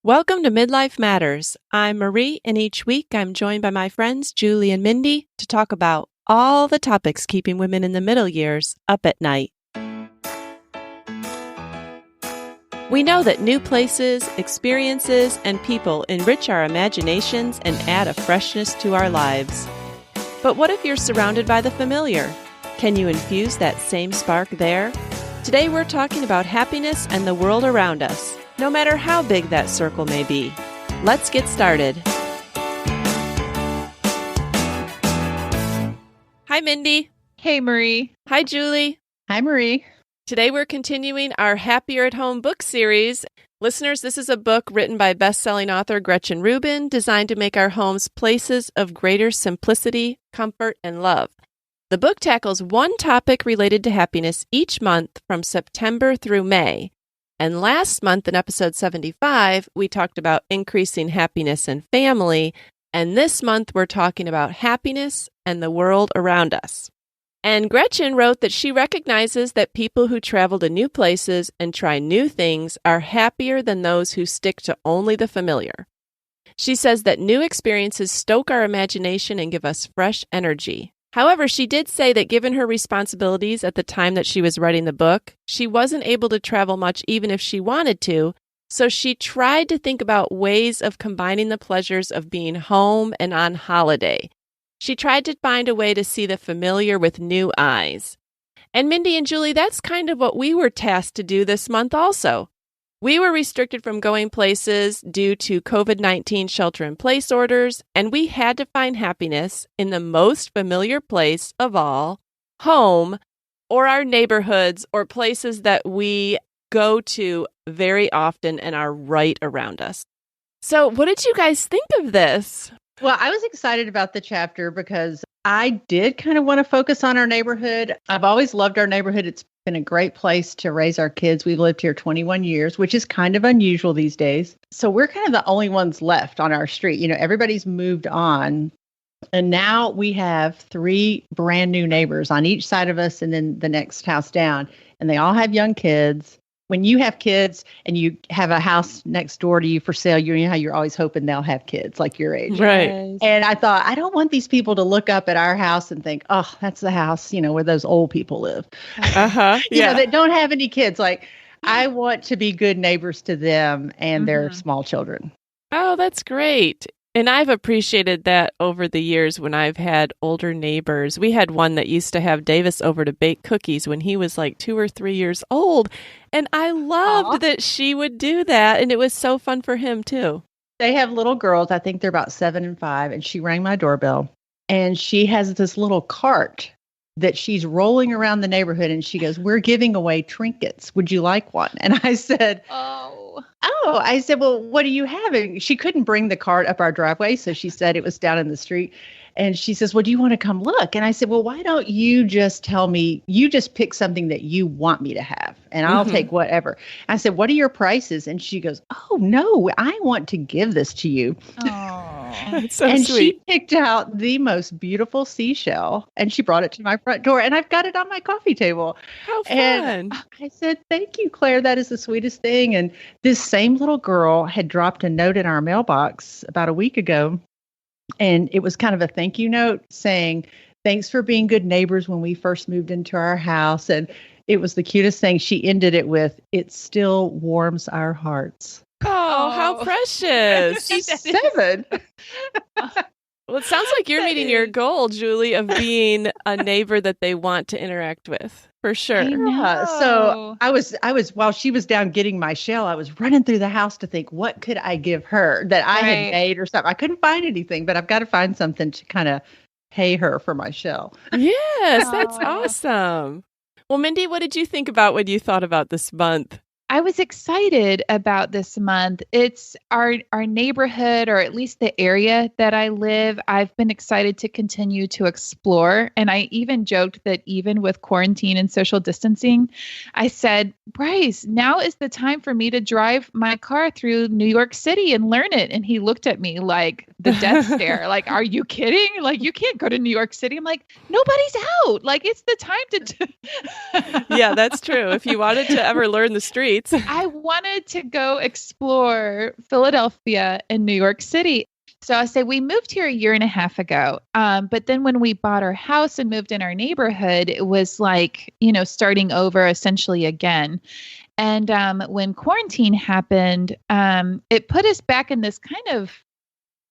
Welcome to Midlife Matters. I'm Marie, and each week I'm joined by my friends Julie and Mindy to talk about all the topics keeping women in the middle years up at night. We know that new places, experiences, and people enrich our imaginations and add a freshness to our lives. But what if you're surrounded by the familiar? Can you infuse that same spark there? Today we're talking about happiness and the world around us, no matter how big that circle may be. Let's get started. Hi, Mindy. Hey, Marie. Hi, Julie. Hi, Marie. Today we're continuing our Happier at Home book series. Listeners, this is a book written by best-selling author Gretchen Rubin, designed to make our homes places of greater simplicity, comfort, and love. The book tackles one topic related to happiness each month from September through May. And last month in episode 75, we talked about increasing happiness in family. And this month, we're talking about happiness and the world around us. And Gretchen wrote that she recognizes that people who travel to new places and try new things are happier than those who stick to only the familiar. She says that new experiences stoke our imagination and give us fresh energy. However, she did say that given her responsibilities at the time that she was writing the book, she wasn't able to travel much even if she wanted to, so she tried to think about ways of combining the pleasures of being home and on holiday. She tried to find a way to see the familiar with new eyes. And Mindy and Julie, that's kind of what we were tasked to do this month also. We were restricted from going places due to COVID-19 shelter-in-place orders, and we had to find happiness in the most familiar place of all, home, or our neighborhoods, or places that we go to very often and are right around us. So what did you guys think of this? Well, I was excited about the chapter because I did kind of want to focus on our neighborhood. I've always loved our neighborhood. It's been a great place to raise our kids. We've lived here 21 years, which is kind of unusual these days. So we're kind of the only ones left on our street. You know, everybody's moved on. And now we have 3 brand new neighbors on each side of us and then the next house down. And they all have young kids. When you have kids and you have a house next door to you for sale, you know how you're always hoping they'll have kids like your age. Right. And I thought, I don't want these people to look up at our house and think, oh, that's the house, you know, where those old people live. You know, that don't have any kids. Like, I want to be good neighbors to them and their small children. Oh, that's great. And I've appreciated that over the years when I've had older neighbors. We had one that used to have Davis over to bake cookies when he was like 2 or 3 years old. And I loved that she would do that. And it was so fun for him, too. They have little girls. I think they're about 7 and 5. And she rang my doorbell. And she has this little cart that she's rolling around the neighborhood. And she goes, we're giving away trinkets. Would you like one? And I said, I said, well, what do you have? And she couldn't bring the cart up our driveway. So she said it was down in the street. And she says, well, do you want to come look? And I said, well, why don't you just tell me, you just pick something that you want me to have and I'll take whatever. I said, what are your prices? And she goes, oh, no, I want to give this to you. Oh, that's so and sweet. She picked out the most beautiful seashell and she brought it to my front door and I've got it on my coffee table. How fun. And I said, thank you, Claire. That is the sweetest thing. And this same little girl had dropped a note in our mailbox about a week ago. And it was kind of a thank you note saying, thanks for being good neighbors when we first moved into our house. And it was the cutest thing. She ended it with, it still warms our hearts. Oh, how precious. She's 7. Well, it sounds like you're meeting your goal, Julie, of being a neighbor that they want to interact with, for sure. Yeah. So I was while she was down getting my shell, I was running through the house to think, what could I give her that I had made or something? I couldn't find anything, but I've got to find something to kind of pay her for my shell. Yes, that's awesome. Well, Mindy, what did you think about when you thought about this month? I was excited about this month. It's our neighborhood, or at least the area that I live. I've been excited to continue to explore. And I even joked that even with quarantine and social distancing, I said, Bryce, now is the time for me to drive my car through New York City and learn it. And he looked at me like the death stare, like, are you kidding? Like, you can't go to New York City. I'm like, nobody's out. Like, it's the time to Yeah, that's true. If you wanted to ever learn the streets, states. I wanted to go explore Philadelphia and New York City. So I say we moved here a year and a half ago. But then when we bought our house and moved in our neighborhood, it was like, starting over essentially again. And when quarantine happened, it put us back in this kind of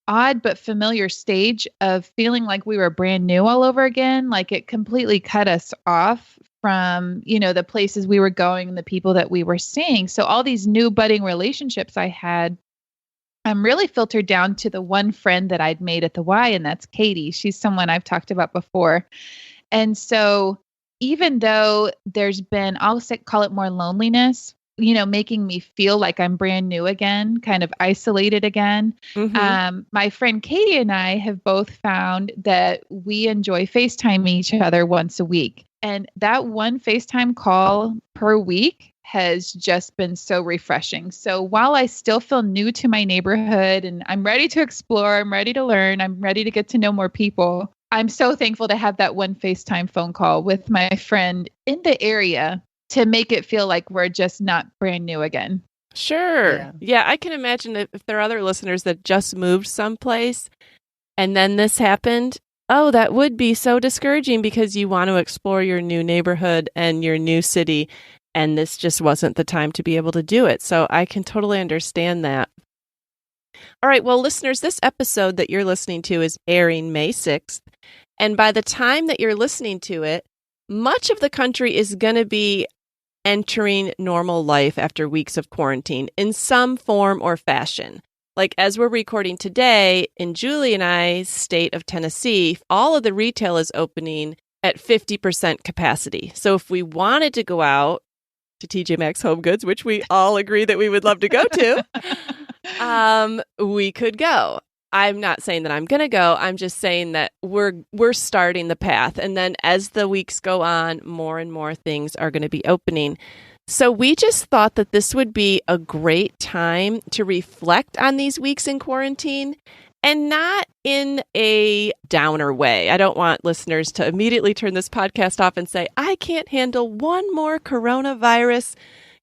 odd but familiar stage of feeling like we were brand new all over again. Like it completely cut us off from, the places we were going and the people that we were seeing. So all these new budding relationships I had really filtered down to the one friend that I'd made at the Y, and that's Katie. She's someone I've talked about before. And so even though there's been, call it more loneliness, making me feel like I'm brand new again, kind of isolated again. Mm-hmm. My friend Katie and I have both found that we enjoy FaceTiming each other once a week. And that one FaceTime call per week has just been so refreshing. So while I still feel new to my neighborhood and I'm ready to explore, I'm ready to learn, I'm ready to get to know more people, I'm so thankful to have that one FaceTime phone call with my friend in the area to make it feel like we're just not brand new again. Sure. Yeah, I can imagine if there are other listeners that just moved someplace and then this happened. Oh, that would be so discouraging because you want to explore your new neighborhood and your new city, and this just wasn't the time to be able to do it. So I can totally understand that. All right, well, listeners, this episode that you're listening to is airing May 6th, and by the time that you're listening to it, much of the country is going to be entering normal life after weeks of quarantine in some form or fashion. Like as we're recording today, in Julie and I's state of Tennessee, all of the retail is opening at 50% capacity. So if we wanted to go out to TJ Maxx Home Goods, which we all agree that we would love to go to, we could go. I'm not saying that I'm going to go. I'm just saying that we're starting the path. And then as the weeks go on, more and more things are going to be opening. So we just thought that this would be a great time to reflect on these weeks in quarantine, and not in a downer way. I don't want listeners to immediately turn this podcast off and say, I can't handle one more coronavirus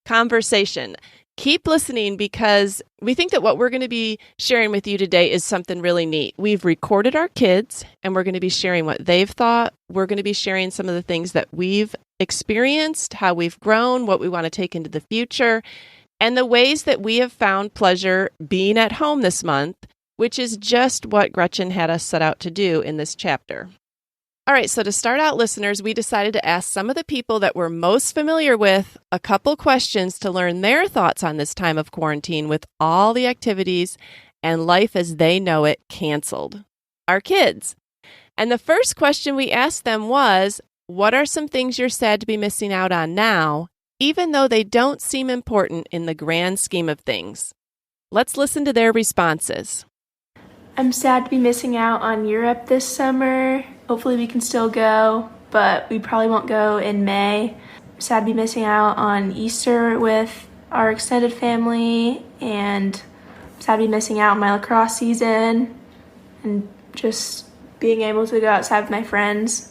conversation. Keep listening because we think that what we're going to be sharing with you today is something really neat. We've recorded our kids and we're going to be sharing what they've thought. We're going to be sharing some of the things that we've experienced, how we've grown, what we want to take into the future, and the ways that we have found pleasure being at home this month, which is just what Gretchen had us set out to do in this chapter. All right, so to start out, listeners, we decided to ask some of the people that we're most familiar with a couple questions to learn their thoughts on this time of quarantine with all the activities and life as they know it canceled. Our kids. And the first question we asked them was, what are some things you're sad to be missing out on now, even though they don't seem important in the grand scheme of things? Let's listen to their responses. I'm sad to be missing out on Europe this summer. Hopefully we can still go, but we probably won't go in May. I'm sad to be missing out on Easter with our extended family, and I'm sad to be missing out on my lacrosse season and just being able to go outside with my friends.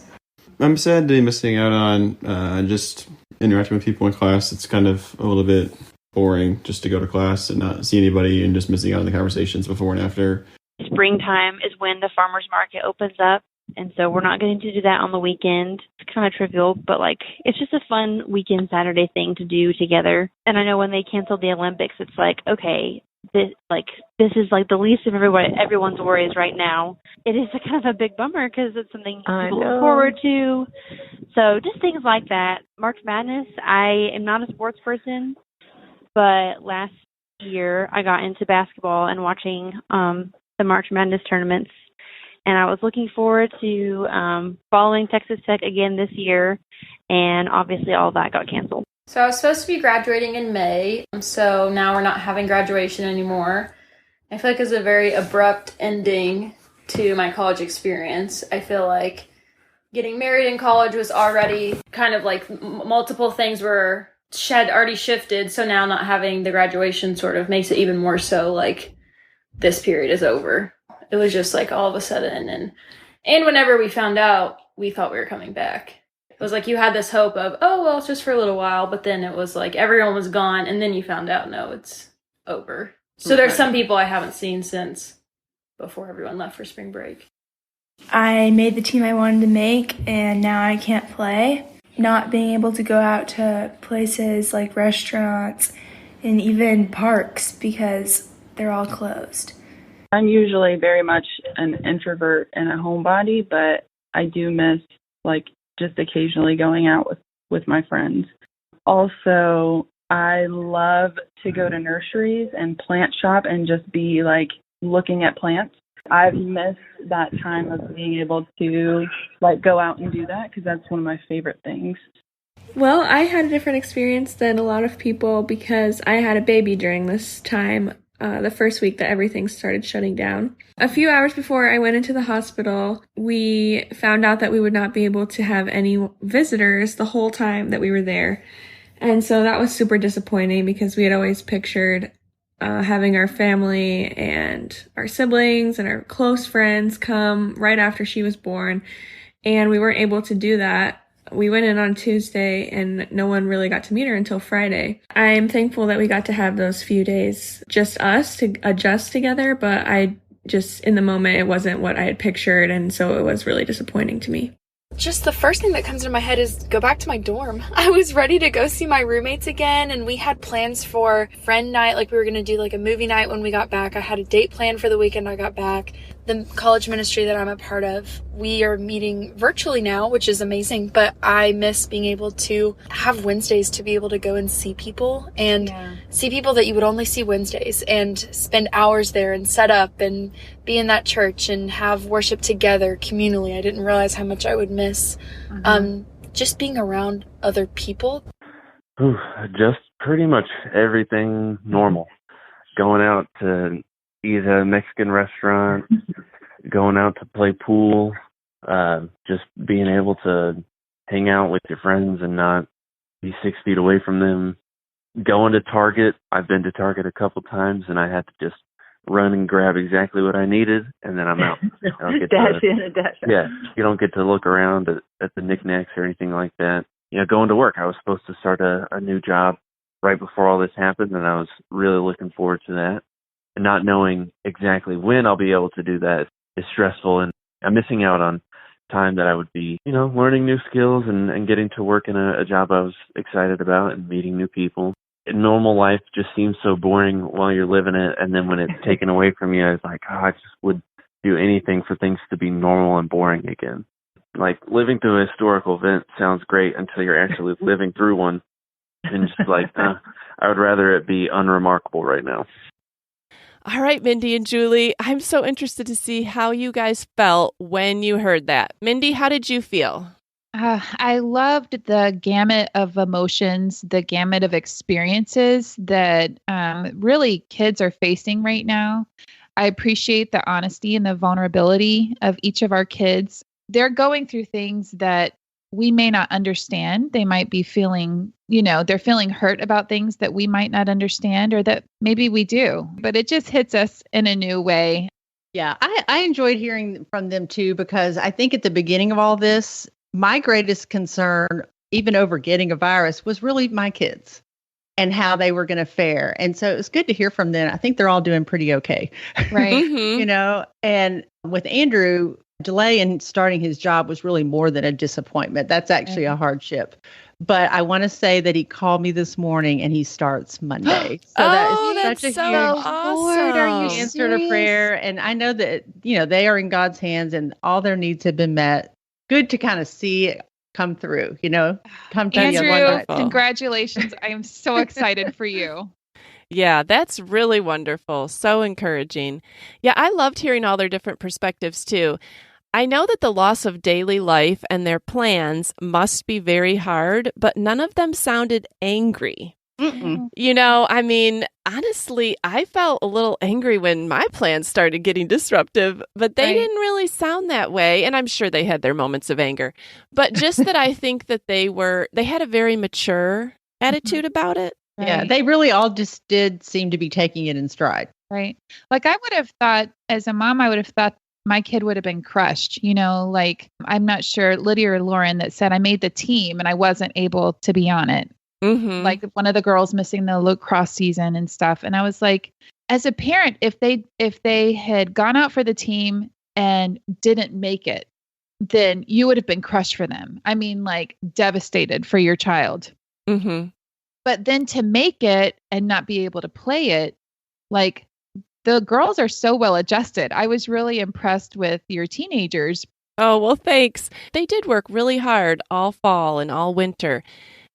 I'm sad to be missing out on just interacting with people in class. It's kind of a little bit boring just to go to class and not see anybody and just missing out on the conversations before and after. Springtime is when the farmer's market opens up, and so we're not going to do that on the weekend. It's kind of trivial, but it's just a fun weekend Saturday thing to do together. And I know when they canceled the Olympics, it's like, okay, this is the least of everyone's worries right now. It is kind of a big bummer because it's something people look forward to. So just things like that. March Madness, I am not a sports person, but last year I got into basketball and watching the March Madness tournaments, and I was looking forward to following Texas Tech again this year, and obviously all that got canceled. So I was supposed to be graduating in May, so now we're not having graduation anymore. I feel like it's a very abrupt ending to my college experience. I feel like getting married in college was already kind of multiple things were already shifted, so now not having the graduation sort of makes it even more so this period is over. It was just all of a sudden, and whenever we found out, we thought we were coming back. It was like you had this hope of, oh, well, it's just for a little while. But then it was like everyone was gone. And then you found out, no, it's over. So there's some people I haven't seen since before everyone left for spring break. I made the team I wanted to make, and now I can't play. Not being able to go out to places like restaurants and even parks because they're all closed. I'm usually very much an introvert and a homebody, but I do miss like just occasionally going out with my friends. Also, I love to go to nurseries and plant shop and just be like looking at plants. I've missed that time of being able to like go out and do that because that's one of my favorite things. Well, I had a different experience than a lot of people because I had a baby during this time, the first week that everything started shutting down. A few hours before I went into the hospital, we found out that we would not be able to have any visitors the whole time that we were there. And so that was super disappointing because we had always pictured having our family and our siblings and our close friends come right after she was born. And we weren't able to do that. We went in on Tuesday and no one really got to meet her until Friday. I'm thankful that we got to have those few days, just us to adjust together, but I just, in the moment, it wasn't what I had pictured. And so it was really disappointing to me. Just the first thing that comes into my head is go back to my dorm. I was ready to go see my roommates again, and we had plans for friend night, like we were going to do like a movie night when we got back. I had a date planned for the weekend I got back. The college ministry that I'm a part of, we are meeting virtually now, which is amazing, but I miss being able to have Wednesdays to be able to go and see people and see people that you would only see Wednesdays and spend hours there and set up and be in that church and have worship together communally. I didn't realize how much I would miss just being around other people. Just pretty much everything normal. Going out to eat at a Mexican restaurant, going out to play pool, just being able to hang out with your friends and not be 6 feet away from them. Going to Target. I've been to Target a couple times and I had to just run and grab exactly what I needed, and then I'm out. Dash in and dash out. Yeah, you don't get to look around at the knickknacks or anything like that. You know, going to work. I was supposed to start a new job right before all this happened, and I was really looking forward to that. And not knowing exactly when I'll be able to do that is stressful, and I'm missing out on time that I would be, you know, learning new skills and getting to work in a job I was excited about and meeting new people. Normal life just seems so boring while you're living it, and then when it's taken away from you, it's like, I just would do anything for things to be normal and boring again. Like, living through a historical event sounds great until you're actually living through one, and just like, I would rather it be unremarkable right now. All right, Mindy and Julie, I'm so interested to see how you guys felt when you heard that. Mindy, how did you feel? I loved the gamut of emotions, the gamut of experiences that really kids are facing right now. I appreciate the honesty and the vulnerability of each of our kids. They're going through things that we may not understand. They might be feeling, they're feeling hurt about things that we might not understand or that maybe we do, but it just hits us in a new way. Yeah, I enjoyed hearing from them too, because I think at the beginning of all this, my greatest concern, even over getting a virus, was really my kids and how they were going to fare. And so it was good to hear from them. I think they're all doing pretty okay. Right. And with Andrew, delay in starting his job was really more than a disappointment. That's actually a hardship. But I want to say that he called me this morning and he starts Monday. So that's such a so huge awesome. Lord, are you answer to prayer. And I know that, they are in God's hands and all their needs have been met. Good to kind of see it come through, come to Andrew, you. congratulations. I am so excited for you. Yeah, that's really wonderful. So encouraging. Yeah, I loved hearing all their different perspectives too. I know that the loss of daily life and their plans must be very hard, but none of them sounded angry. Honestly, I felt a little angry when my plans started getting disruptive, but they didn't really sound that way. And I'm sure they had their moments of anger, but just that I think that they had a very mature attitude about it. Right. Yeah, they really all just did seem to be taking it in stride. Right. Like I would have thought, as a mom, I would have thought my kid would have been crushed. Like I'm not sure, Lydia or Lauren, that said I made the team and I wasn't able to be on it. Mm-hmm. Like one of the girls missing the lacrosse season and stuff. And I was like, as a parent, if they had gone out for the team and didn't make it, then you would have been crushed for them. I mean, like devastated for your child. Mm-hmm. But then to make it and not be able to play it, like the girls are so well adjusted. I was really impressed with your teenagers. Oh, well, thanks. They did work really hard all fall and all winter.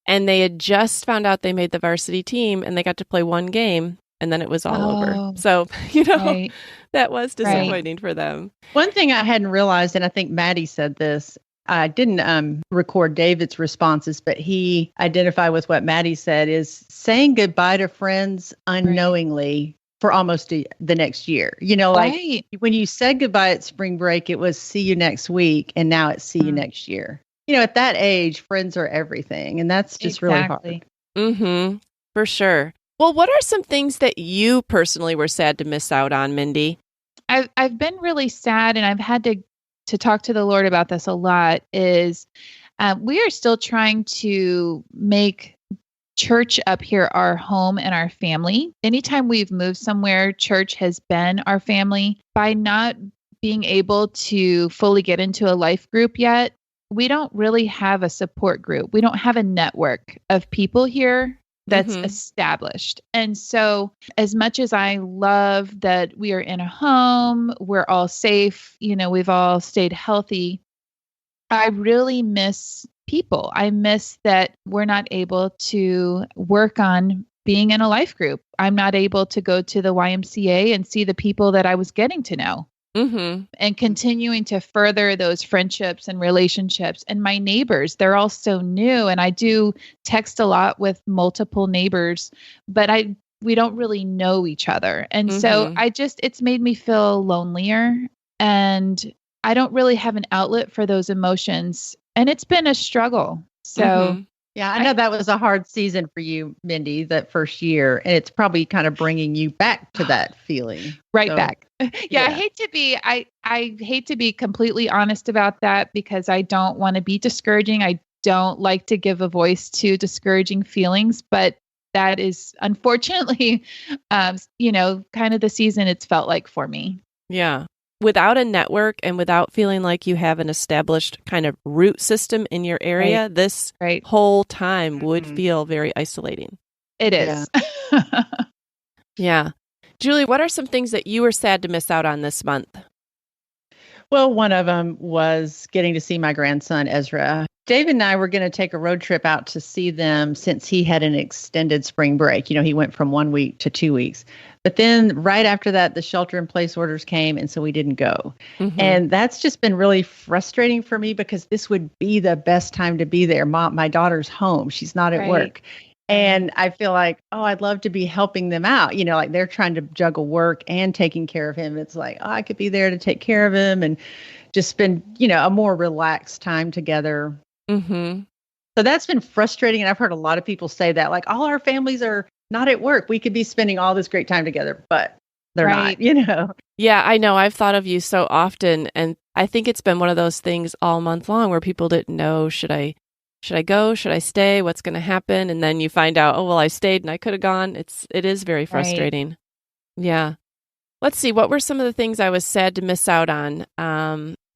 And they had just found out they made the varsity team and they got to play one game and then it was all over. So, right. that was disappointing for them. One thing I hadn't realized, and I think Maddie said this, I didn't record David's responses, but he identified with what Maddie said, is saying goodbye to friends unknowingly for almost the next year. Like when you said goodbye at spring break, it was see you next week. And now it's see you next year. At that age, friends are everything. And that's just really hard. Mm-hmm. For sure. Well, what are some things that you personally were sad to miss out on, Mindy? I've been really sad, and I've had to talk to the Lord about this a lot, is we are still trying to make church up here our home and our family. Anytime we've moved somewhere, church has been our family. By not being able to fully get into a life group yet, we don't really have a support group. We don't have a network of people here that's established. And so as much as I love that we are in a home, we're all safe, we've all stayed healthy, I really miss people. I miss that we're not able to work on being in a life group. I'm not able to go to the YMCA and see the people that I was getting to know. Mm-hmm. And continuing to further those friendships and relationships. And my neighbors, they're all so new. And I do text a lot with multiple neighbors, but we don't really know each other. And so it's made me feel lonelier, and I don't really have an outlet for those emotions. And it's been a struggle. So yeah, I know that was a hard season for you, Mindy, that first year. And it's probably kind of bringing you back to that feeling. Back. Yeah, I hate to be completely honest about that, because I don't want to be discouraging. I don't like to give a voice to discouraging feelings, but that is unfortunately, kind of the season it's felt like for me. Yeah. Without a network and without feeling like you have an established kind of root system in your area, this whole time would feel very isolating. It is. Yeah. Julie, what are some things that you were sad to miss out on this month? Well, one of them was getting to see my grandson, Ezra. David and I were going to take a road trip out to see them since he had an extended spring break. He went from 1 week to 2 weeks. But then right after that, the shelter-in-place orders came, and so we didn't go. And that's just been really frustrating for me, because this would be the best time to be there. My daughter's home. She's not at work. And I feel like, I'd love to be helping them out. Like they're trying to juggle work and taking care of him. It's like, I could be there to take care of him and just spend, a more relaxed time together. Mm-hmm. So that's been frustrating. And I've heard a lot of people say that, like, all our families are not at work. We could be spending all this great time together, but they're not, Yeah, I know. I've thought of you so often. And I think it's been one of those things all month long where people didn't know, should I go? Should I stay? What's going to happen? And then you find out, I stayed and I could have gone. It is very frustrating. Yeah. Let's see. What were some of the things I was sad to miss out on?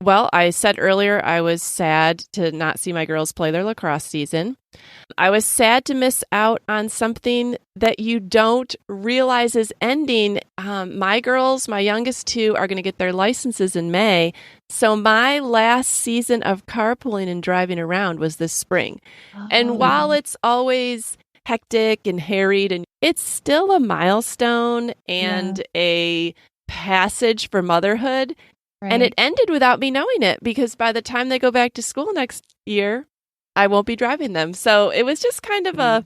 Well, I said earlier I was sad to not see my girls play their lacrosse season. I was sad to miss out on something that you don't realize is ending. My girls, my youngest two, are going to get their licenses in May. So my last season of carpooling and driving around was this spring. And while it's always hectic and harried, and it's still a milestone and a passage for motherhood. And it ended without me knowing it, because by the time they go back to school next year, I won't be driving them. So it was just kind of a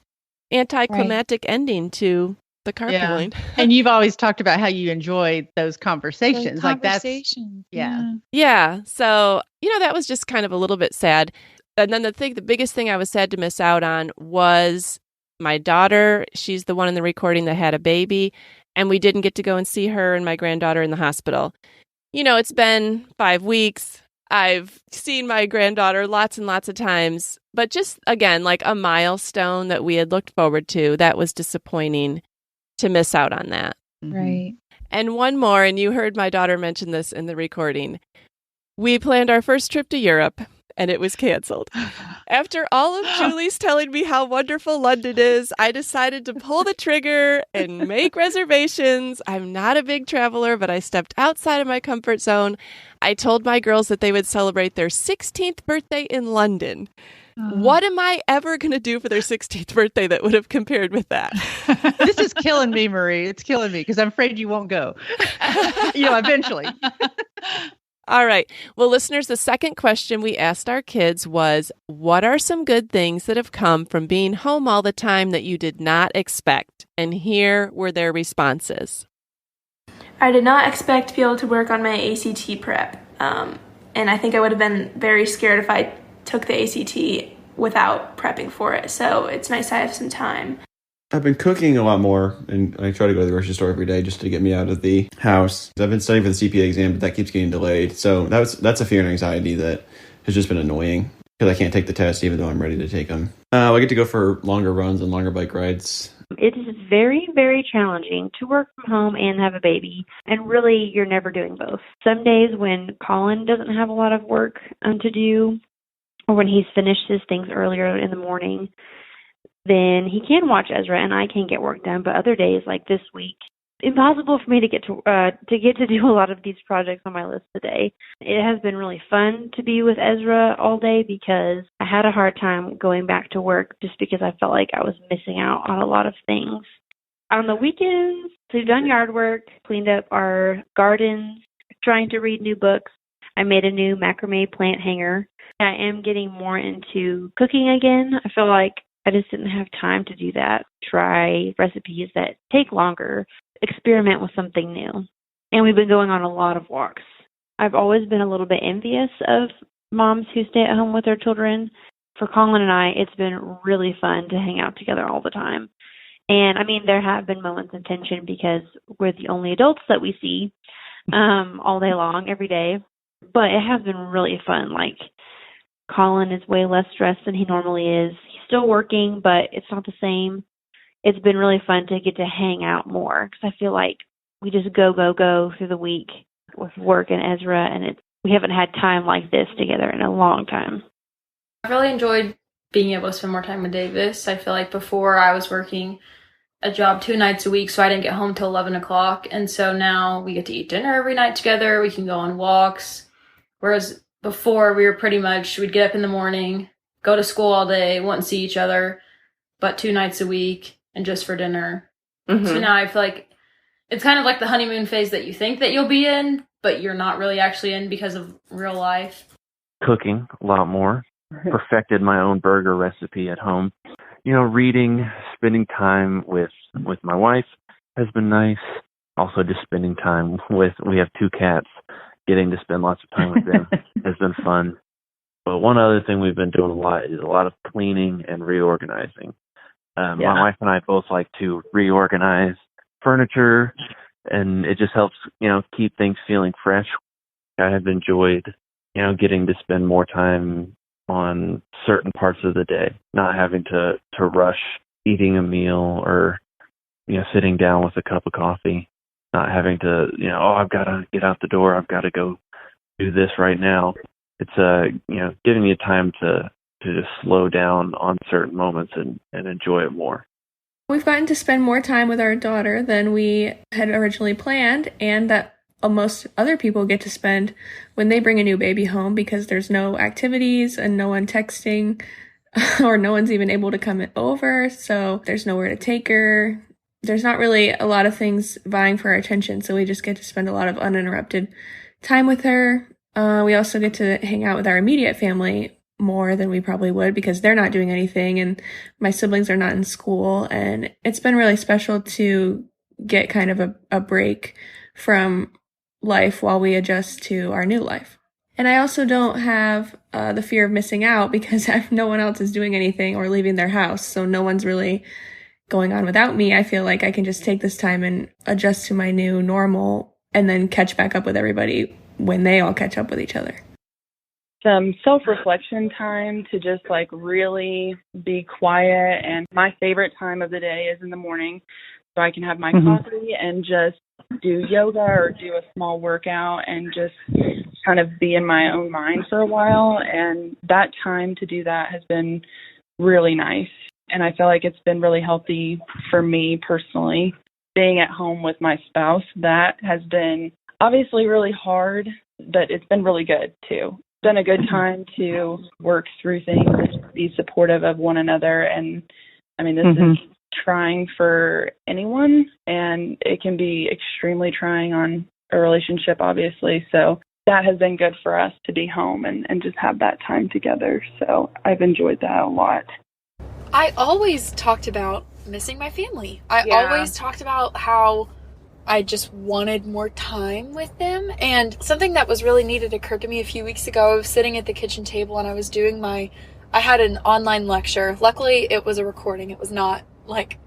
anticlimactic ending to the carpooling. Yeah. And you've always talked about how you enjoy those conversations. Yeah. So, that was just kind of a little bit sad. And then the biggest thing I was sad to miss out on was my daughter. She's the one in the recording that had a baby, and we didn't get to go and see her and my granddaughter in the hospital. it's been 5 weeks. I've seen my granddaughter lots and lots of times, but just, again, like a milestone that we had looked forward to, that was disappointing to miss out on that. Right. And one more, and you heard my daughter mention this in the recording. We planned our first trip to Europe, and it was canceled. After all of Julie's telling me how wonderful London is, I decided to pull the trigger and make reservations. I'm not a big traveler, but I stepped outside of my comfort zone. I told my girls that they would celebrate their 16th birthday in London. What am I ever going to do for their 16th birthday that would have compared with that? This is killing me, Marie. It's killing me because I'm afraid you won't go, eventually. All right. Well, listeners, the second question we asked our kids was, what are some good things that have come from being home all the time that you did not expect? And here were their responses. I did not expect to be able to work on my ACT prep. And I think I would have been very scared if I took the ACT without prepping for it. So it's nice to have some time. I've been cooking a lot more, and I try to go to the grocery store every day just to get me out of the house. I've been studying for the CPA exam, but that keeps getting delayed. So that's a fear and anxiety that has just been annoying because I can't take the test even though I'm ready to take them. I get to go for longer runs and longer bike rides. It is very, very challenging to work from home and have a baby. And really, you're never doing both. Some days when Colin doesn't have a lot of work to do, or when he's finished his things earlier in the morning, then he can watch Ezra and I can get work done. But other days, like this week, impossible for me to get to do a lot of these projects on my list today. It has been really fun to be with Ezra all day because I had a hard time going back to work just because I felt like I was missing out on a lot of things. On the weekends, we've done yard work, cleaned up our gardens, trying to read new books. I made a new macrame plant hanger. I am getting more into cooking again. I feel like I just didn't have time to do that. Try recipes that take longer, experiment with something new. And we've been going on a lot of walks. I've always been a little bit envious of moms who stay at home with their children. For Colin and I, it's been really fun to hang out together all the time. And I mean, there have been moments of tension because we're the only adults that we see all day long, every day. But it has been really fun. Like, Colin is way less stressed than he normally is. He's still working, but it's not the same. It's been really fun to get to hang out more because I feel like we just go through the week with work and Ezra, and we haven't had time like this together in a long time. I really enjoyed being able to spend more time with Davis. I feel like before I was working a job 2 nights a week, so I didn't get home till 11 o'clock. And so now we get to eat dinner every night together. We can go on walks. Whereas before we were pretty much, we'd get up in the morning, go to school all day, wouldn't see each other, but 2 nights a week and just for dinner. Mm-hmm. So now I feel like it's kind of like the honeymoon phase that you think that you'll be in, but you're not really actually in because of real life. Cooking a lot more. Perfected my own burger recipe at home. Reading, spending time with my wife has been nice. Also just spending time we have 2 cats. Getting to spend lots of time with them has been fun. But one other thing we've been doing a lot is a lot of cleaning and reorganizing. My wife and I both like to reorganize furniture, and it just helps, keep things feeling fresh. I have enjoyed, getting to spend more time on certain parts of the day, not having to rush eating a meal or, sitting down with a cup of coffee, not having to, I've got to get out the door. I've got to go do this right now. It's, giving me time to just slow down on certain moments and enjoy it more. We've gotten to spend more time with our daughter than we had originally planned, and that most other people get to spend when they bring a new baby home because there's no activities and no one texting or no one's even able to come over. So there's nowhere to take her. There's not really a lot of things vying for our attention. So we just get to spend a lot of uninterrupted time with her. We also get to hang out with our immediate family more than we probably would because they're not doing anything and my siblings are not in school. And it's been really special to get kind of a break from life while we adjust to our new life. And I also don't have the fear of missing out because no one else is doing anything or leaving their house. So no one's really going on without me. I feel like I can just take this time and adjust to my new normal and then catch back up with everybody when they all catch up with each other. Some self-reflection time to just like really be quiet. And my favorite time of the day is in the morning, so I can have my coffee and just do yoga or do a small workout and just kind of be in my own mind for a while. And that time to do that has been really nice. And I feel like it's been really healthy for me personally. Being at home with my spouse, that has been obviously really hard, but it's been really good too. It's been a good time to work through things and be supportive of one another. And I mean, this is trying for anyone, and it can be extremely trying on a relationship, obviously. So that has been good for us to be home and just have that time together. So I've enjoyed that a lot. I always talked about missing my family. I always talked about how I just wanted more time with them. And something that was really needed occurred to me a few weeks ago. I was sitting at the kitchen table and I was doing I had an online lecture. Luckily, it was a recording. It was not like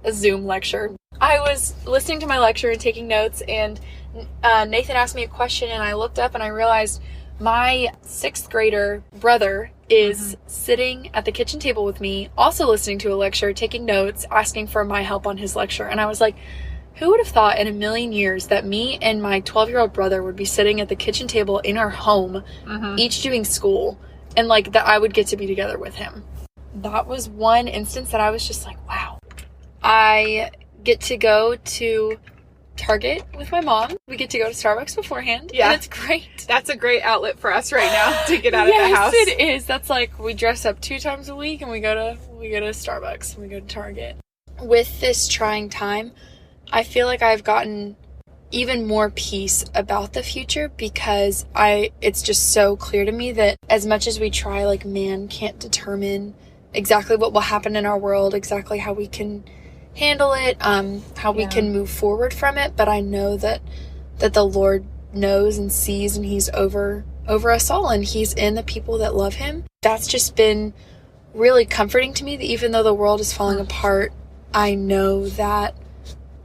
a Zoom lecture. I was listening to my lecture and taking notes, and Nathan asked me a question, and I looked up and I realized my 6th grader brother is sitting at the kitchen table with me, also listening to a lecture, taking notes, asking for my help on his lecture. And I was like, who would have thought in a million years that me and my 12-year-old brother would be sitting at the kitchen table in our home, each doing school, and like that I would get to be together with him. That was one instance that I was just like, wow. I get to go to Target with my mom. We get to go to Starbucks beforehand. Yeah. And it's great. That's a great outlet for us right now to get out of the house. Yes, it is. That's like we dress up 2 times a week and we go to Starbucks and we go to Target. With this trying time, I feel like I've gotten even more peace about the future because it's just so clear to me that as much as we try, like, man can't determine exactly what will happen in our world, exactly how we can handle it, how we can move forward from it. But I know that the Lord knows and sees, and he's over us all, and he's in the people that love him. That's just been really comforting to me, that even though the world is falling apart, I know that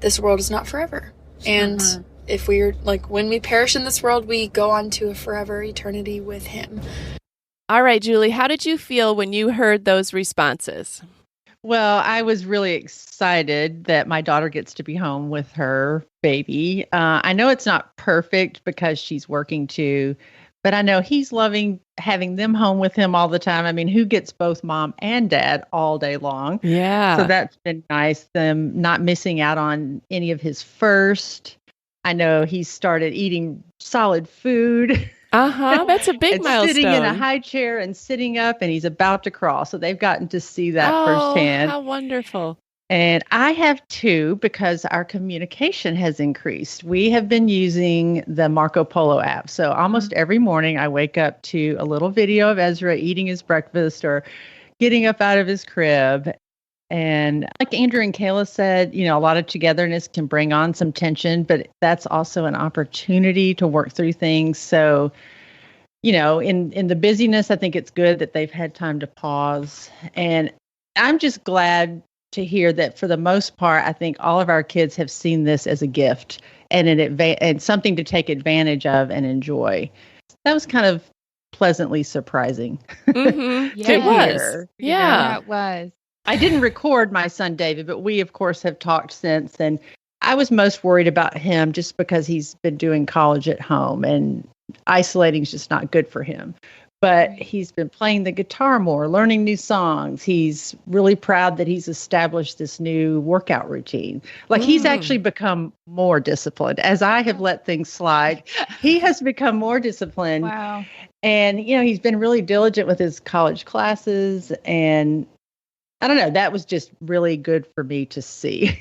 this world is not forever. And if we're like, when we perish in this world, we go on to a forever eternity with him. All right, Julie, how did you feel when you heard those responses? Well, I was really excited that my daughter gets to be home with her baby. I know it's not perfect because she's working too, but I know he's loving having them home with him all the time. I mean, who gets both mom and dad all day long? Yeah. So that's been nice, them not missing out on any of his first. I know he's started eating solid food. That's a big milestone. Sitting in a high chair and sitting up, and he's about to crawl. So they've gotten to see that firsthand. How wonderful. And I have too, because our communication has increased. We have been using the Marco Polo app. So almost every morning I wake up to a little video of Ezra eating his breakfast or getting up out of his crib. And like Andrew and Kayla said, a lot of togetherness can bring on some tension, but that's also an opportunity to work through things. So, in the busyness, I think it's good that they've had time to pause. And I'm just glad to hear that for the most part, I think all of our kids have seen this as a gift and something to take advantage of and enjoy. That was kind of pleasantly surprising. It was. Yeah, it was. I didn't record my son, David, but we, of course, have talked since. And I was most worried about him just because he's been doing college at home and isolating is just not good for him. But he's been playing the guitar more, learning new songs. He's really proud that he's established this new workout routine. Like he's actually become more disciplined. As I have let things slide, he has become more disciplined. Wow. And, he's been really diligent with his college classes. And I don't know, that was just really good for me to see.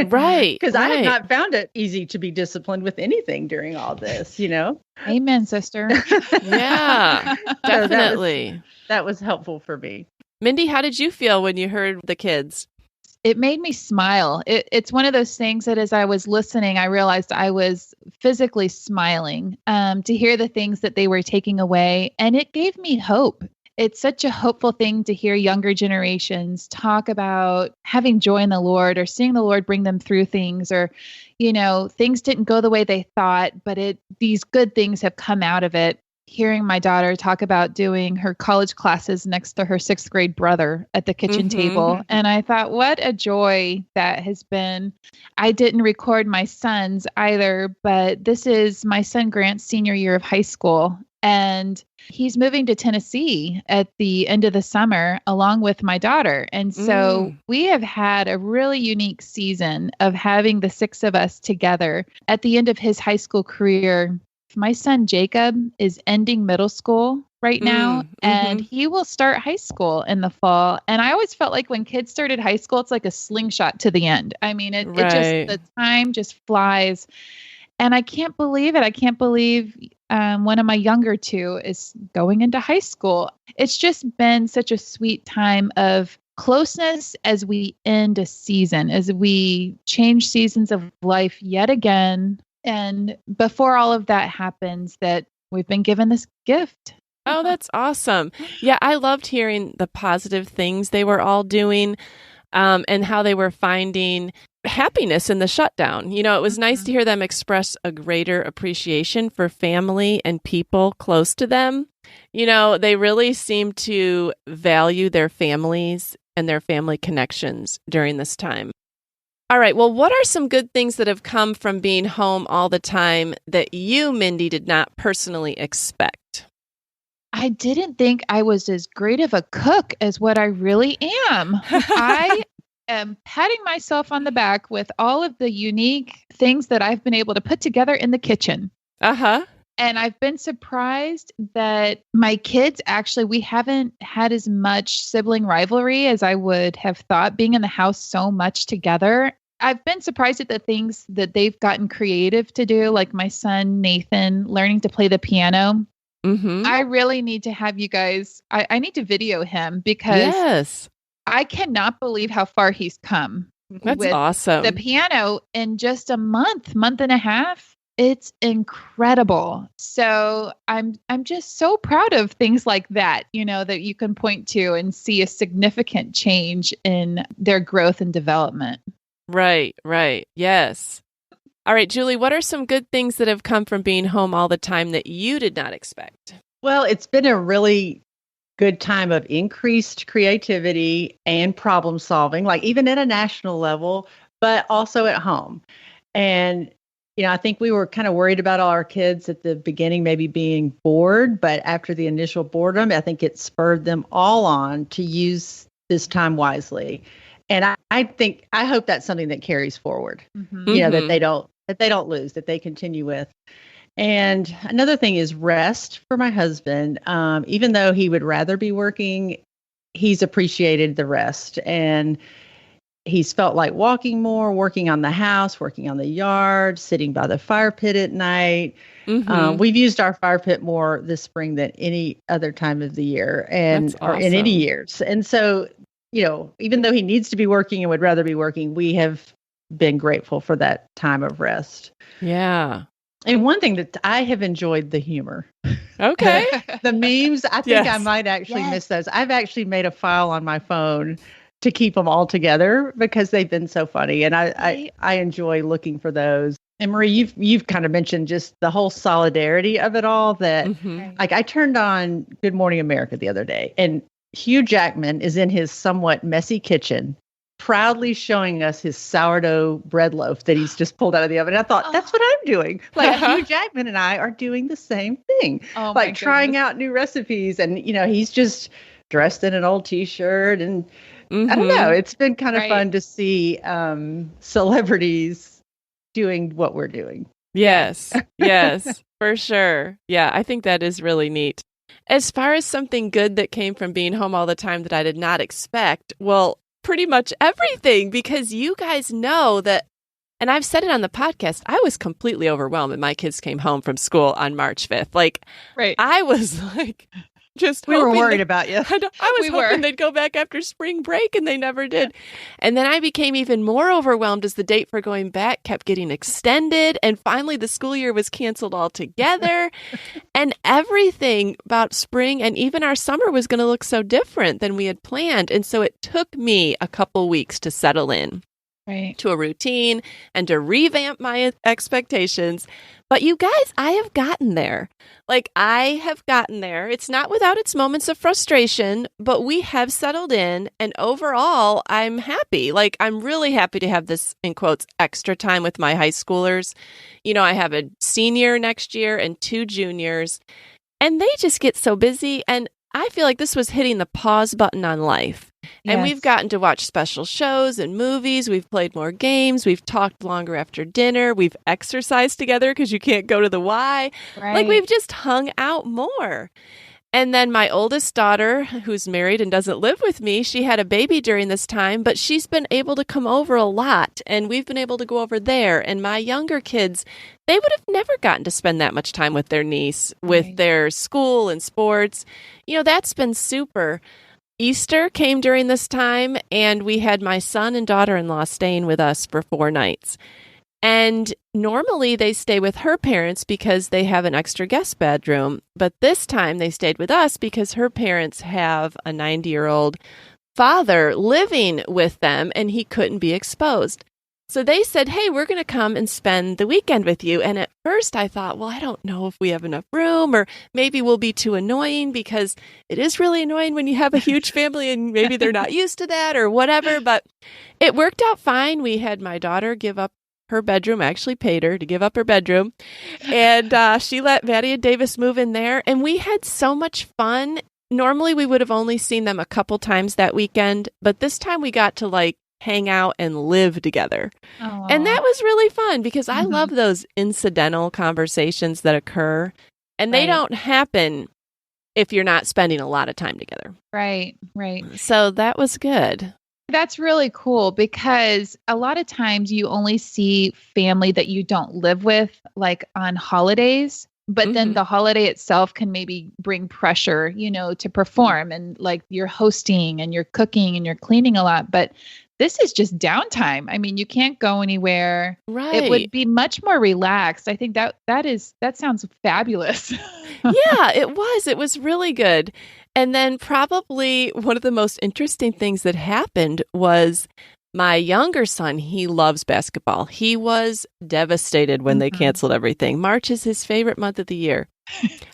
Right. Because I have not found it easy to be disciplined with anything during all this, Amen, sister. Yeah, definitely. So that was helpful for me. Mindy, how did you feel when you heard the kids? It made me smile. It's one of those things that as I was listening, I realized I was physically smiling to hear the things that they were taking away. And it gave me hope. it's such a hopeful thing to hear younger generations talk about having joy in the Lord or seeing the Lord bring them through things, or, things didn't go the way they thought, but these good things have come out of it. Hearing my daughter talk about doing her college classes next to her 6th grade brother at the kitchen table. And I thought, what a joy that has been. I didn't record my sons either, but this is my son Grant's senior year of high school. And he's moving to Tennessee at the end of the summer along with my daughter. And so we have had a really unique season of having the 6 of us together at the end of his high school career. My son Jacob is ending middle school right now, and he will start high school in the fall. And I always felt like when kids started high school, it's like a slingshot to the end. I mean, it just, the time just flies. And I can't believe it. I can't believe one of my younger 2 is going into high school. It's just been such a sweet time of closeness as we end a season, as we change seasons of life yet again. And before all of that happens, that we've been given this gift. Oh, that's awesome. Yeah, I loved hearing the positive things they were all doing, and how they were finding happiness in the shutdown. It was nice to hear them express a greater appreciation for family and people close to them. They really seem to value their families and their family connections during this time. All right. Well, what are some good things that have come from being home all the time that you, Mindy, did not personally expect? I didn't think I was as great of a cook as what I really am. I am patting myself on the back with all of the unique things that I've been able to put together in the kitchen. And I've been surprised that my kids, actually, we haven't had as much sibling rivalry as I would have thought, being in the house so much together. I've been surprised at the things that they've gotten creative to do, like my son, Nathan, learning to play the piano. I really need to have you guys, I need to video him because I cannot believe how far he's come. That's awesome. The piano in just a month and a half. It's incredible. So I'm just so proud of things like that, that you can point to and see a significant change in their growth and development. Right. Yes. All right, Julie, what are some good things that have come from being home all the time that you did not expect? Well, it's been a really good time of increased creativity and problem solving, like even at a national level, but also at home. And I think we were kind of worried about all our kids at the beginning, maybe being bored, but after the initial boredom, I think it spurred them all on to use this time wisely. And I hope that's something that carries forward, that they don't lose, that they continue with. And another thing is rest for my husband. Even though he would rather be working, he's appreciated the rest. And he's felt like walking more, working on the house, working on the yard, sitting by the fire pit at night. We've used our fire pit more this spring than any other time of the year, or in any years. And so, even though he needs to be working and would rather be working, we have been grateful for that time of rest. Yeah. And one thing that I have enjoyed, the humor. Okay. The memes, I think I might actually miss those. I've actually made a file on my phone to keep them all together because they've been so funny. And I enjoy looking for those. And Marie, you've kind of mentioned just the whole solidarity of it all, that like I turned on Good Morning America the other day, and Hugh Jackman is in his somewhat messy kitchen, proudly showing us his sourdough bread loaf that he's just pulled out of the oven. And I thought, that's what I'm doing. Like Hugh Jackman and I are doing the same thing, like trying out new recipes. And, he's just dressed in an old T-shirt. And I don't know, it's been kind of fun to see celebrities doing what we're doing. Yes, for sure. Yeah, I think that is really neat. As far as something good that came from being home all the time that I did not expect, well, pretty much everything, because you guys know that, and I've said it on the podcast, I was completely overwhelmed when my kids came home from school on March 5th. Like, I was like, just We were hoping worried about you. I was hoping they'd go back after spring break, and they never did. And then I became even more overwhelmed as the date for going back kept getting extended. And finally, the school year was canceled altogether. And everything about spring and even our summer was going to look so different than we had planned. And so it took me a couple weeks to settle in. Right. To a routine and to revamp my expectations. But you guys, I have gotten there. I have gotten there. It's not without its moments of frustration, but we have settled in. And overall, I'm happy. I'm really happy to have this, in quotes, extra time with my high schoolers. I have a senior next year and 2 juniors, and they just get so busy. And I feel like this was hitting the pause button on life. And we've gotten to watch special shows and movies. We've played more games. We've talked longer after dinner. We've exercised together because you can't go to the Y. Right. We've just hung out more. And then my oldest daughter, who's married and doesn't live with me, she had a baby during this time, but she's been able to come over a lot. And we've been able to go over there. And my younger kids, they would have never gotten to spend that much time with their niece, with their school and sports. That's been super. Easter came during this time, and we had my son and daughter-in-law staying with us for 4 nights. And normally they stay with her parents because they have an extra guest bedroom. But this time they stayed with us because her parents have a 90-year-old father living with them, and he couldn't be exposed. So they said, hey, we're going to come and spend the weekend with you. And at first I thought, well, I don't know if we have enough room, or maybe we'll be too annoying, because it is really annoying when you have a huge family and maybe they're not used to that or whatever. But it worked out fine. We had my daughter give up her bedroom. I actually paid her to give up her bedroom. And she let Maddie and Davis move in there. And we had so much fun. Normally we would have only seen them a couple times that weekend, but this time we got to hang out and live together. Aww. And that was really fun because I love those incidental conversations that occur, and they don't happen if you're not spending a lot of time together. Right. So that was good. That's really cool, because a lot of times you only see family that you don't live with on holidays, but then the holiday itself can maybe bring pressure, to perform, and you're hosting and you're cooking and you're cleaning a lot. But this is just downtime. I mean, you can't go anywhere. Right. It would be much more relaxed. I think that sounds fabulous. Yeah, it was. It was really good. And then probably one of the most interesting things that happened was my younger son, he loves basketball. He was devastated when they canceled everything. March is his favorite month of the year.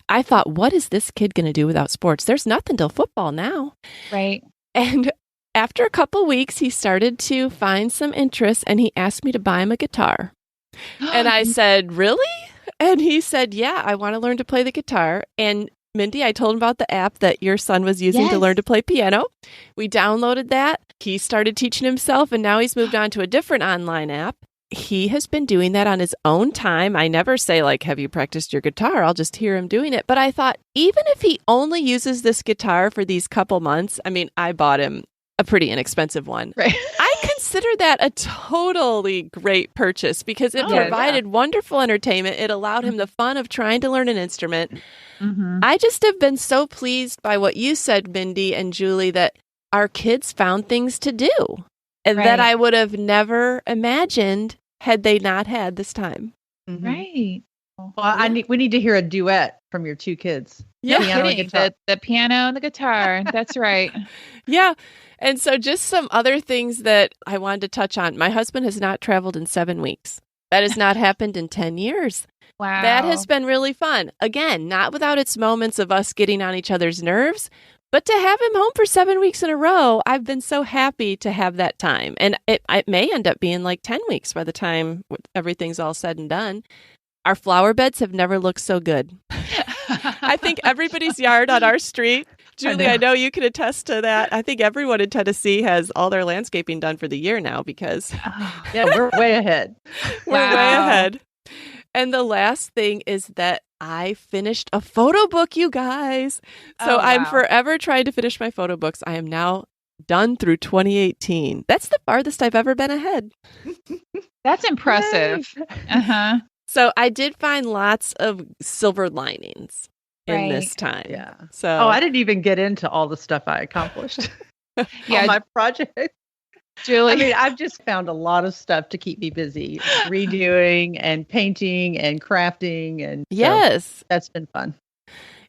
I thought, what is this kid going to do without sports? There's nothing till football now. Right. And after a couple weeks, he started to find some interest, and he asked me to buy him a guitar. And I said, really? And he said, yeah, I want to learn to play the guitar. And Mindy, I told him about the app that your son was using to learn to play piano. We downloaded that. He started teaching himself, and now he's moved on to a different online app. He has been doing that on his own time. I never say, have you practiced your guitar? I'll just hear him doing it. But I thought, even if he only uses this guitar for these couple months, I bought him a pretty inexpensive one. Right. I consider that a totally great purchase because it provided wonderful entertainment. It allowed him the fun of trying to learn an instrument. I just have been so pleased by what you said, Mindy and Julie, that our kids found things to do and that I would have never imagined had they not had this time. Right. Well, we need to hear a duet from your 2 kids. Yeah, the piano and the guitar. That's right. Yeah. And so just some other things that I wanted to touch on. My husband has not traveled in 7 weeks. That has not happened in 10 years. Wow. That has been really fun. Again, not without its moments of us getting on each other's nerves, but to have him home for 7 weeks in a row, I've been so happy to have that time. And it may end up being 10 weeks by the time everything's all said and done. Our flower beds have never looked so good. I think everybody's yard on our street, Julie, I know you can attest to that. I think everyone in Tennessee has all their landscaping done for the year now because we're way ahead. We're way ahead. And the last thing is that I finished a photo book, you guys. So I'm forever trying to finish my photo books. I am now done through 2018. That's the farthest I've ever been ahead. That's impressive. So I did find lots of silver linings in this time. Yeah. So, I didn't even get into all the stuff I accomplished on my project. Julie. I mean, I've just found a lot of stuff to keep me busy, redoing and painting and crafting. And so that's been fun.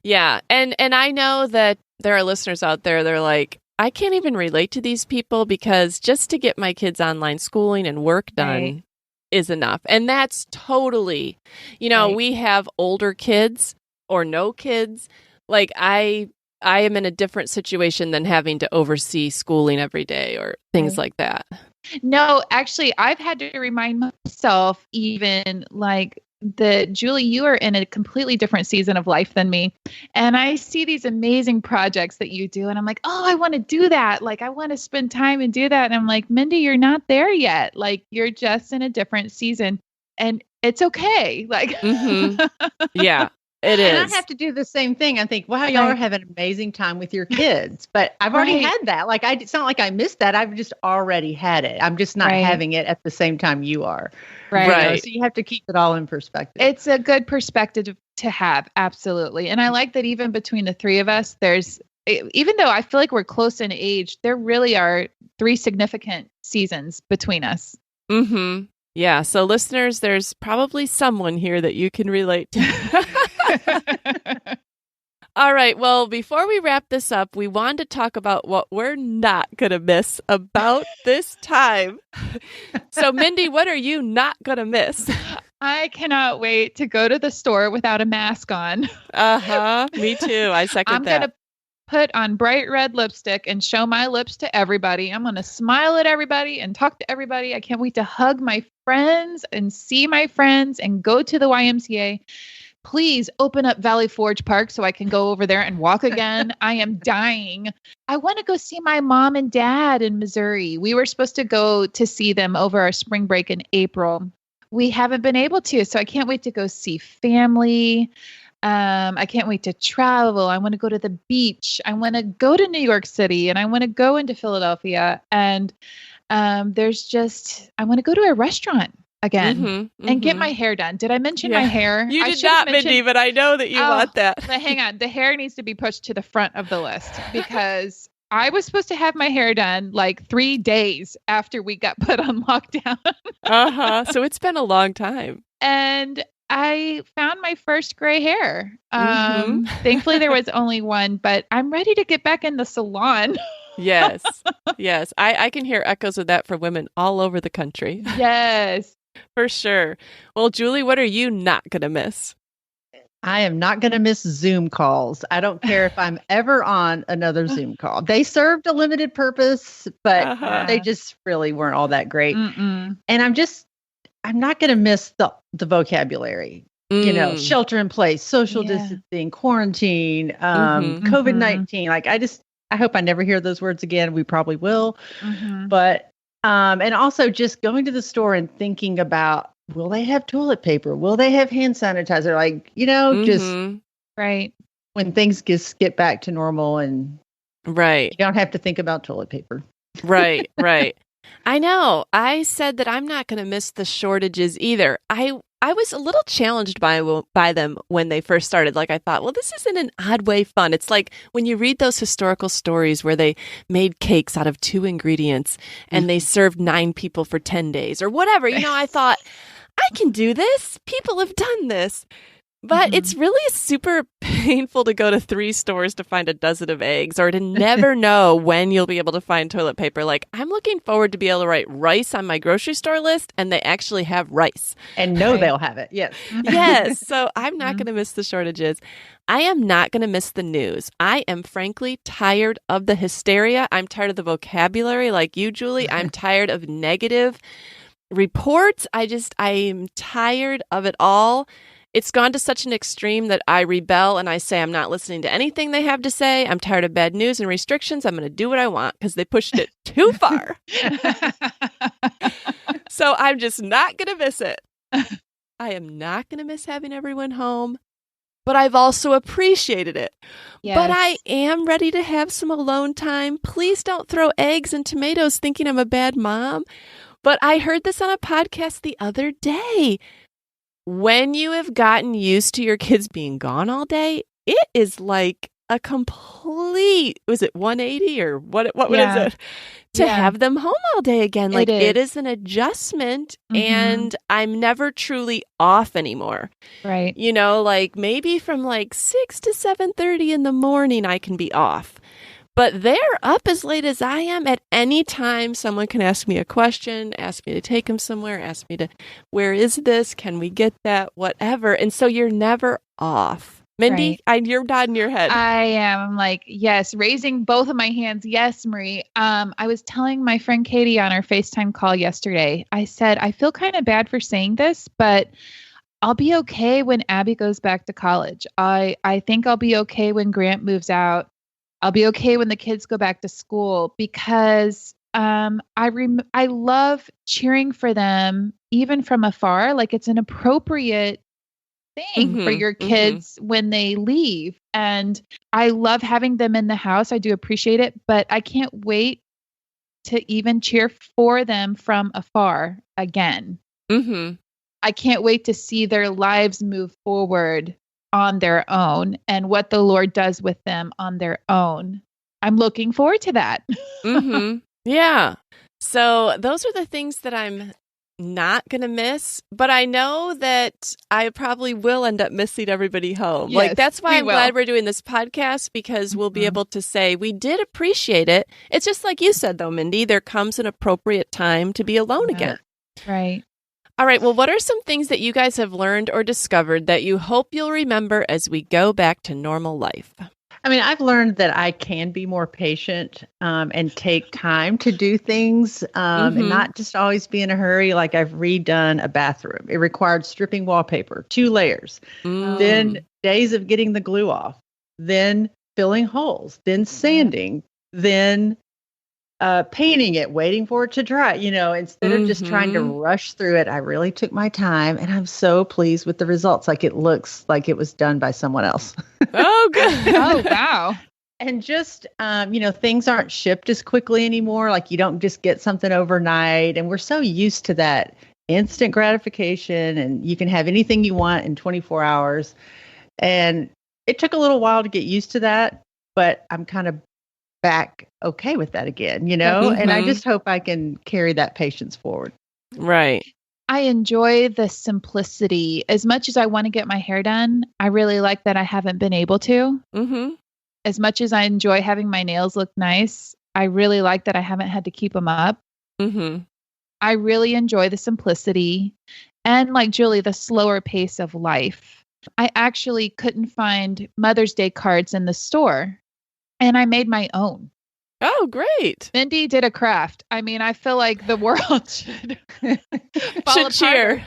Yeah. And I know that there are listeners out there, they're like, I can't even relate to these people because just to get my kids online schooling and work done is enough. And that's totally, we have older kids or no kids. Like I am in a different situation than having to oversee schooling every day or things like that. No, actually, I've had to remind myself even like Julie, you are in a completely different season of life than me. And I see these amazing projects that you do. And I'm like, oh, I want to do that. Like, I want to spend time and do that. And I'm like, Mindy, you're not there yet. Like, you're just in a different season. And it's okay. Like, yeah. It is. And I have to do the same thing. I think, wow, y'all are having an amazing time with your kids. But I've already had that. Like, it's not like I missed that. I've just already had it. I'm just not having it at the same time you are. Right. So you have to keep it all in perspective. It's a good perspective to have. Absolutely. And I like that even between the three of us, even though I feel like we're close in age, there really are 3 significant seasons between us. Mm-hmm. Yeah. So listeners, there's probably someone here that you can relate to. All right. Well, before we wrap this up, we wanted to talk about what we're not going to miss about this time. So, Mindy, what are you not going to miss? I cannot wait to go to the store without a mask on. Me too. I second I'm going to put on bright red lipstick and show my lips to everybody. I'm going to smile at everybody and talk to everybody. I can't wait to hug my friends and see my friends and go to the YMCA. Please open up Valley Forge Park so I can go over there and walk again. I am dying. I want to go see my mom and dad in Missouri. We were supposed to go to see them over our spring break in April. We haven't been able to, so I can't wait to go see family. I can't wait to travel. I want to go to the beach. I want to go to New York City and I want to go into Philadelphia. And I want to go to a restaurant again and get my hair done. Did I mention my hair? You did not, Mindy, but I know that you want that. But hang on. The hair needs to be pushed to the front of the list because I was supposed to have my hair done like 3 days after we got put on lockdown. So it's been a long time. And I found my first gray hair. Thankfully, there was only one, but I'm ready to get back in the salon. Yes. I can hear echoes of that for women all over the country. Yes. For sure. Well, Julie, what are you not going to miss? I am not going to miss Zoom calls. I don't care if I'm ever on another Zoom call. They served a limited purpose, but they just really weren't all that great. And I'm not going to miss the vocabulary. Shelter in place, social distancing, quarantine, COVID-19. Like I hope I never hear those words again. We probably will. But and also just going to the store and thinking about, will they have toilet paper? Will they have hand sanitizer? Like, just when things get back to normal and you don't have to think about toilet paper. Right. I know. I said that I'm not going to miss the shortages either. I was a little challenged by them when they first started. Like I thought, well, this is in an odd way fun. It's like when you read those historical stories where they made cakes out of 2 ingredients and they served 9 people for 10 days or whatever. I thought, I can do this. People have done this. But it's really super painful to go to 3 stores to find a dozen of eggs or to never know when you'll be able to find toilet paper. Like, I'm looking forward to be able to write rice on my grocery store list and they actually have rice. And know they'll have it. Yes. Yes. So I'm not going to miss the shortages. I am not going to miss the news. I am frankly tired of the hysteria. I'm tired of the vocabulary like you, Julie. I'm tired of negative reports. I'm tired of it all. It's gone to such an extreme that I rebel and I say I'm not listening to anything they have to say. I'm tired of bad news and restrictions. I'm going to do what I want because they pushed it too far. So I'm just not going to miss it. I am not going to miss having everyone home, but I've also appreciated it. Yes. But I am ready to have some alone time. Please don't throw eggs and tomatoes thinking I'm a bad mom. But I heard this on a podcast the other day. When you have gotten used to your kids being gone all day, it is like a complete, was it 180 or what is it? To have them home all day again. Like it is an adjustment and I'm never truly off anymore. Right. You know, like maybe from like 6 to 7:30 in the morning, I can be off. But they're up as late as I am. At any time, someone can ask me a question, ask me to take them somewhere, ask me to, where is this? Can we get that? Whatever. And so you're never off. Mindy, you're nodding your head. I am. I'm like, yes, raising both of my hands. Yes, Marie. I was telling my friend Katie on our FaceTime call yesterday, I said, I feel kind of bad for saying this, but I'll be okay when Abby goes back to college. I think I'll be okay when Grant moves out. I'll be okay when the kids go back to school because I love cheering for them even from afar. Like it's an appropriate thing for your kids when they leave. And I love having them in the house. I do appreciate it, but I can't wait to even cheer for them from afar again. I can't wait to see their lives move forward on their own and what the Lord does with them on their own. I'm looking forward to that. Yeah. So those are the things that I'm not going to miss, but I know that I probably will end up missing everybody home. Yes, like that's why I'm glad we're doing this podcast because we'll be able to say we did appreciate it. It's just like you said though, Mindy, there comes an appropriate time to be alone again. Right. All right. Well, what are some things that you guys have learned or discovered that you hope you'll remember as we go back to normal life? I mean, I've learned that I can be more patient and take time to do things and not just always be in a hurry. Like I've redone a bathroom. It required stripping wallpaper, 2 layers, then days of getting the glue off, then filling holes, then sanding, then painting it, waiting for it to dry. You know, instead of just trying to rush through it, I really took my time and I'm so pleased with the results. Like it looks like it was done by someone else. Oh, good. Oh, wow. And just, things aren't shipped as quickly anymore. Like you don't just get something overnight. And we're so used to that instant gratification and you can have anything you want in 24 hours. And it took a little while to get used to that, but I'm kind of back okay with that again, and I just hope I can carry that patience forward. Right. I enjoy the simplicity. As much as I want to get my hair done, I really like that I haven't been able to. As much as I enjoy having my nails look nice, I really like that I haven't had to keep them up. I really enjoy the simplicity and, like Julie, the slower pace of life. I actually couldn't find Mother's Day cards in the store. And I made my own. Oh, great. Mindy did a craft. I mean, I feel like the world should cheer.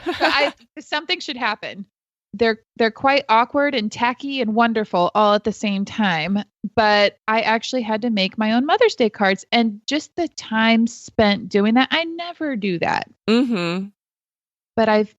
Something should happen. They're quite awkward and tacky and wonderful all at the same time. But I actually had to make my own Mother's Day cards. And just the time spent doing that, I never do that. But I've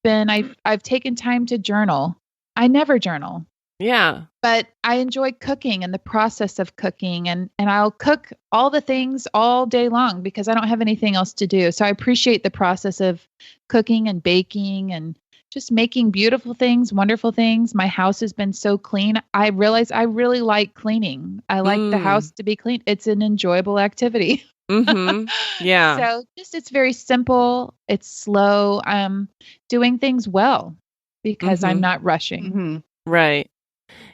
taken time to journal. I never journal. Yeah. But I enjoy cooking and the process of cooking and I'll cook all the things all day long because I don't have anything else to do. So I appreciate the process of cooking and baking and just making beautiful things, wonderful things. My house has been so clean. I realize I really like cleaning. I like the house to be clean. It's an enjoyable activity. Yeah. So it's very simple. It's slow. I'm doing things well because I'm not rushing. Right.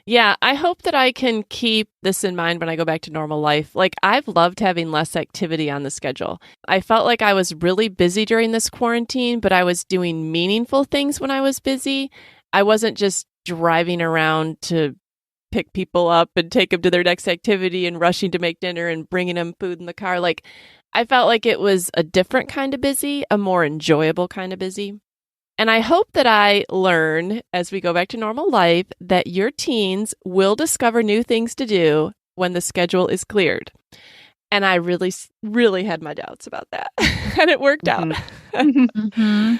Yeah, I hope that I can keep this in mind when I go back to normal life. Like, I've loved having less activity on the schedule. I felt like I was really busy during this quarantine, but I was doing meaningful things when I was busy. I wasn't just driving around to pick people up and take them to their next activity and rushing to make dinner and bringing them food in the car. Like, I felt like it was a different kind of busy, a more enjoyable kind of busy. And I hope that I learn as we go back to normal life that your teens will discover new things to do when the schedule is cleared. And I really, really had my doubts about that. And it worked out. I'm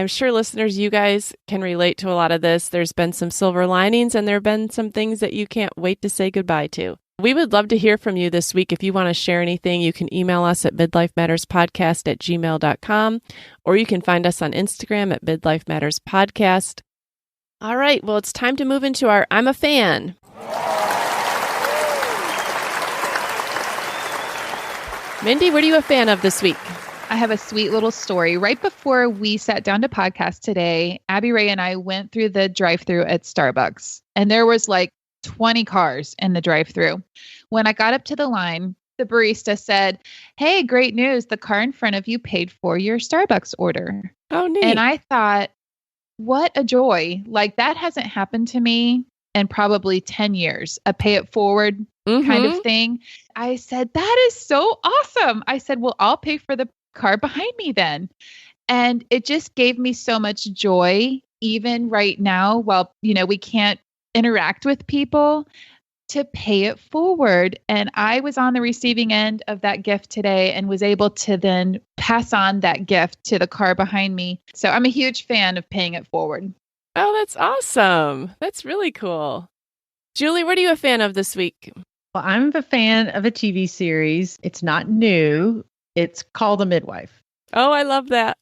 sure listeners, you guys can relate to a lot of this. There's been some silver linings and there have been some things that you can't wait to say goodbye to. We would love to hear from you this week. If you want to share anything, you can email us at midlifematterspodcast@gmail.com, or you can find us on Instagram at midlifematterspodcast. All right, well, it's time to move into our I'm a Fan. Mindy, what are you a fan of this week? I have a sweet little story. Right before we sat down to podcast today, Abby Ray and I went through the drive-thru at Starbucks, and there was like 20 cars in the drive-thru. When I got up to the line, the barista said, "Hey, great news. The car in front of you paid for your Starbucks order." Oh, neat. And I thought, what a joy. Like that hasn't happened to me in probably 10 years, a pay it forward kind of thing. I said, that is so awesome. I said, well, I'll pay for the car behind me then. And it just gave me so much joy, even right now, while, we can't interact with people, to pay it forward. And I was on the receiving end of that gift today and was able to then pass on that gift to the car behind me. So I'm a huge fan of paying it forward. Oh, that's awesome. That's really cool. Julie, what are you a fan of this week? Well, I'm a fan of a TV series. It's not new. It's called The Midwife. Oh, I love that.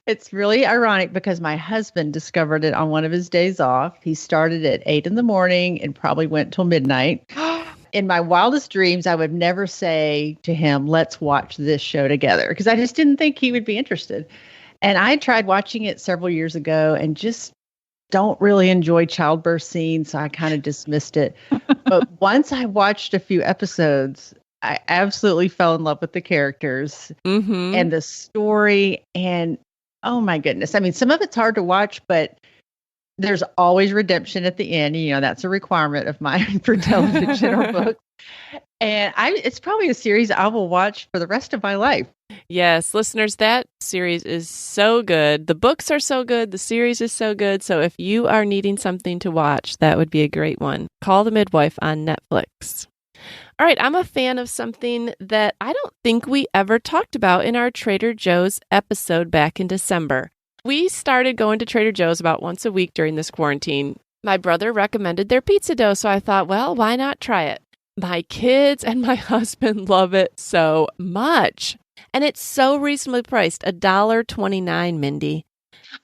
It's really ironic because my husband discovered it on one of his days off. He started at 8 in the morning and probably went till midnight. In my wildest dreams, I would never say to him, let's watch this show together, because I just didn't think he would be interested. And I tried watching it several years ago and just don't really enjoy childbirth scenes, so I kind of dismissed it. But once I watched a few episodes, I absolutely fell in love with the characters and the story. And oh my goodness. I mean, some of it's hard to watch, but there's always redemption at the end. That's a requirement of mine for television or books. And it's probably a series I will watch for the rest of my life. Yes, listeners, that series is so good. The books are so good. The series is so good. So if you are needing something to watch, that would be a great one. Call the Midwife on Netflix. All right, I'm a fan of something that I don't think we ever talked about in our Trader Joe's episode back in December. We started going to Trader Joe's about once a week during this quarantine. My brother recommended their pizza dough, so I thought, well, why not try it? My kids and my husband love it so much. And it's so reasonably priced, $1.29, Mindy.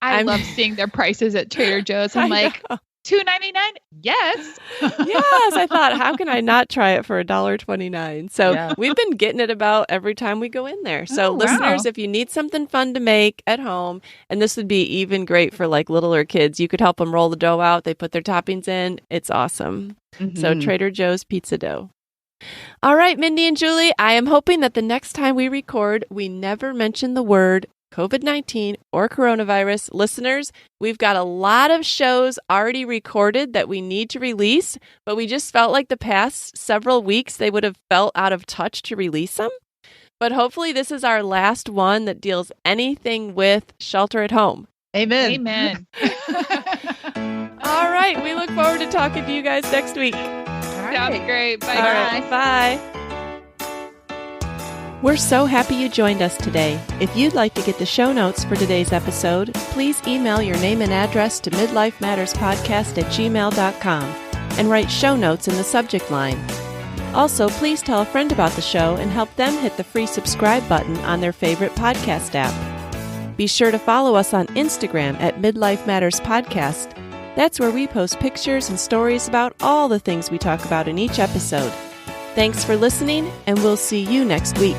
I love seeing their prices at Trader Joe's. I'm like, $2.99? Yes. Yes. I thought, how can I not try it for $1.29? So we've been getting it about every time we go in there. So listeners, if you need something fun to make at home, and this would be even great for like littler kids, you could help them roll the dough out. They put their toppings in. It's awesome. So Trader Joe's pizza dough. All right, Mindy and Julie, I am hoping that the next time we record, we never mention the word COVID-19 or coronavirus. Listeners, we've got a lot of shows already recorded that we need to release, but we just felt like the past several weeks they would have felt out of touch to release them. But hopefully this is our last one that deals anything with shelter at home. Amen. Amen. All right, we look forward to talking to you guys next week. Sounds great. Bye. All right, bye. We're so happy you joined us today. If you'd like to get the show notes for today's episode, please email your name and address to midlifematterspodcast@gmail.com and write show notes in the subject line. Also, please tell a friend about the show and help them hit the free subscribe button on their favorite podcast app. Be sure to follow us on Instagram at Midlife Matters Podcast. That's where we post pictures and stories about all the things we talk about in each episode. Thanks for listening, and we'll see you next week.